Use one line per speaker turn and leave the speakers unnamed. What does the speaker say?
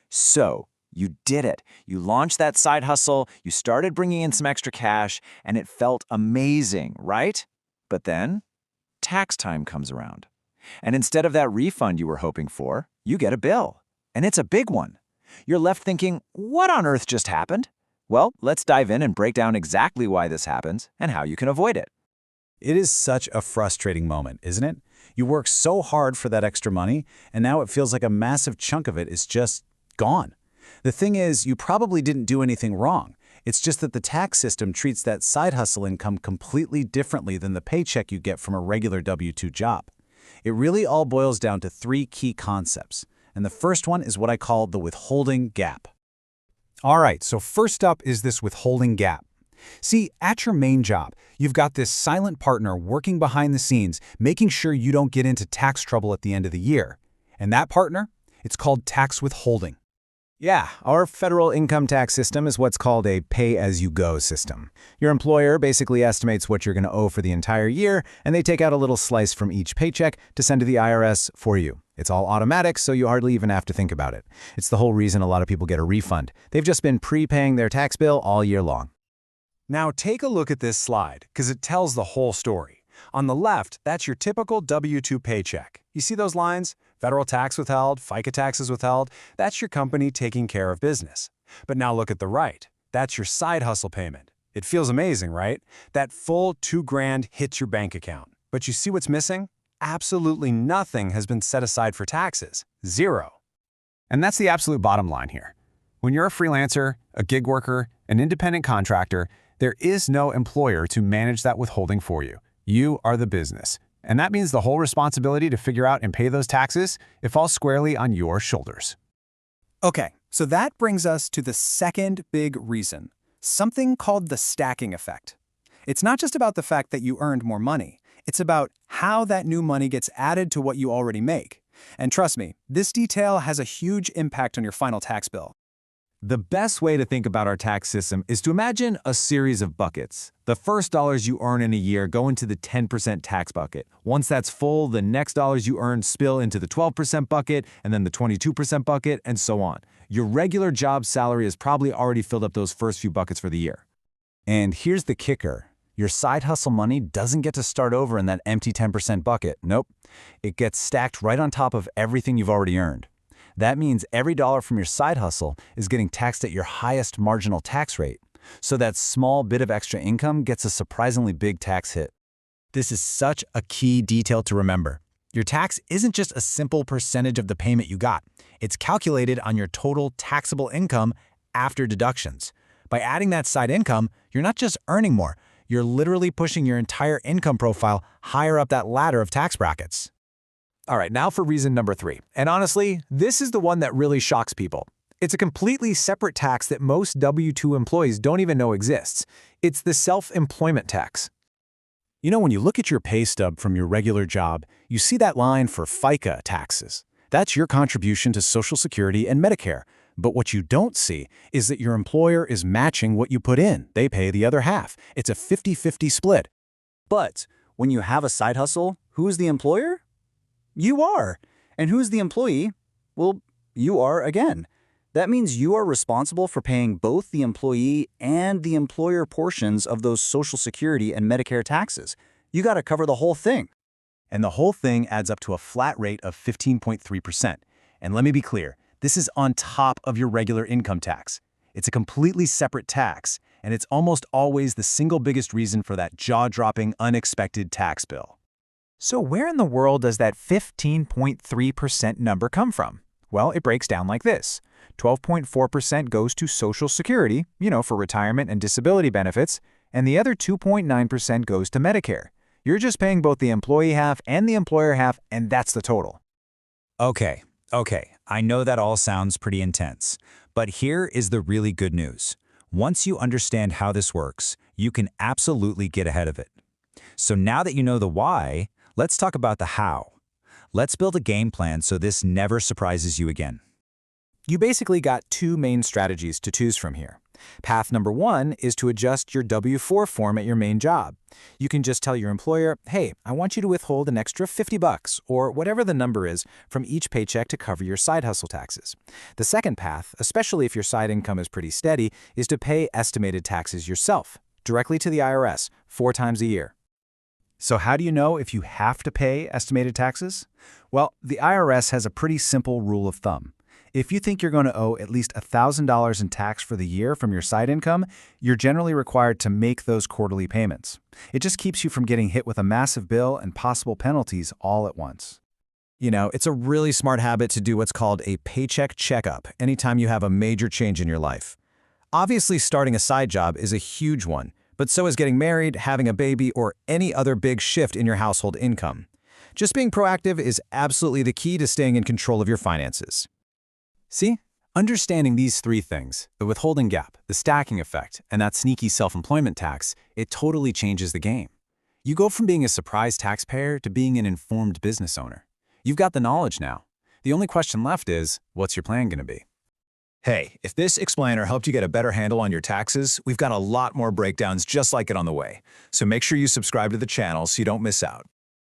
So, you did it. You launched that side hustle, you started bringing in some extra cash, and it felt amazing, right? But then, tax time comes around. And instead of that refund you were hoping for, you get a bill. And it's a big one. You're left thinking, what on earth just happened? Well, let's dive in and break down exactly why this happens and how you can avoid it.
It is such a frustrating moment, isn't it? You work so hard for that extra money, and now it feels like a massive chunk of it is just gone. The thing is, you probably didn't do anything wrong. It's just that the tax system treats that side hustle income completely differently than the paycheck you get from a regular W-2 job. It really all boils down to three key concepts, and the first one is what I call the withholding gap.
All right, so first up is this withholding gap. See, at your main job, you've got this silent partner working behind the scenes, making sure you don't get into tax trouble at the end of the year. And that partner? It's called tax withholding.
Yeah, our federal income tax system is what's called a pay-as-you-go system. Your employer basically estimates what you're going to owe for the entire year, and they take out a little slice from each paycheck to send to the IRS for you. It's all automatic, so you hardly even have to think about it. It's the whole reason a lot of people get a refund. They've just been prepaying their tax bill all year long.
Now take a look at this slide, because it tells the whole story. On the left, that's your typical W-2 paycheck. You see those lines? Federal tax withheld, FICA taxes withheld. That's your company taking care of business. But now look at the right. That's your side hustle payment. It feels amazing, right? That full $2,000 hits your bank account. But you see what's missing? Absolutely nothing has been set aside for taxes. Zero.
And that's the absolute bottom line here. When you're a freelancer, a gig worker, an independent contractor, there is no employer to manage that withholding for you. You are the business. And that means the whole responsibility to figure out and pay those taxes, it falls squarely on your shoulders.
Okay, so that brings us to the second big reason, something called the stacking effect. It's not just about the fact that you earned more money. It's about how that new money gets added to what you already make. And trust me, this detail has a huge impact on your final tax bill.
The best way to think about our tax system is to imagine a series of buckets. The first dollars you earn in a year go into the 10% tax bucket. Once that's full, the next dollars you earn spill into the 12% bucket, and then the 22% bucket, and so on. Your regular job salary has probably already filled up those first few buckets for the year.
And here's the kicker. Your side hustle money doesn't get to start over in that empty 10% bucket. Nope. It gets stacked right on top of everything you've already earned. That means every dollar from your side hustle is getting taxed at your highest marginal tax rate. So that small bit of extra income gets a surprisingly big tax hit.
This is such a key detail to remember. Your tax isn't just a simple percentage of the payment you got. It's calculated on your total taxable income after deductions. By adding that side income, you're not just earning more, you're literally pushing your entire income profile higher up that ladder of tax brackets.
All right, now for reason number 3. And honestly, this is the one that really shocks people. It's a completely separate tax that most W-2 employees don't even know exists. It's the self-employment tax.
You know, when you look at your pay stub from your regular job, you see that line for FICA taxes. That's your contribution to Social Security and Medicare. But what you don't see is that your employer is matching what you put in. They pay the other half. It's a 50-50 split.
But when you have a side hustle, who's the employer? You are. And who's the employee? Well, you are again. That means you are responsible for paying both the employee and the employer portions of those Social Security and Medicare taxes. You got to cover the whole thing.
And the whole thing adds up to a flat rate of 15.3%. And let me be clear, this is on top of your regular income tax. It's a completely separate tax, and it's almost always the single biggest reason for that jaw-dropping, unexpected tax bill.
So where in the world does that 15.3% number come from? Well, it breaks down like this. 12.4% goes to Social Security, for retirement and disability benefits, and the other 2.9% goes to Medicare. You're just paying both the employee half and the employer half, and that's the total.
Okay, I know that all sounds pretty intense, but here is the really good news. Once you understand how this works, you can absolutely get ahead of it. So now that you know the why, let's talk about the how. Let's build a game plan so this never surprises you again.
You basically got two main strategies to choose from here. Path number 1 is to adjust your W-4 form at your main job. You can just tell your employer, hey, I want you to withhold an extra $50 or whatever the number is from each paycheck to cover your side hustle taxes. The second path, especially if your side income is pretty steady, is to pay estimated taxes yourself, directly to the IRS, 4 times a year.
So how do you know if you have to pay estimated taxes? Well, the IRS has a pretty simple rule of thumb. If you think you're going to owe at least $1,000 in tax for the year from your side income, you're generally required to make those quarterly payments. It just keeps you from getting hit with a massive bill and possible penalties all at once.
You know, it's a really smart habit to do what's called a paycheck checkup anytime you have a major change in your life. Obviously, starting a side job is a huge one, but so is getting married, having a baby, or any other big shift in your household income. Just being proactive is absolutely the key to staying in control of your finances. See? Understanding these 3 things, the withholding gap, the stacking effect, and that sneaky self-employment tax, it totally changes the game. You go from being a surprise taxpayer to being an informed business owner. You've got the knowledge now. The only question left is, what's your plan going to be?
Hey, if this explainer helped you get a better handle on your taxes, we've got a lot more breakdowns just like it on the way. So make sure you subscribe to the channel so you don't miss out.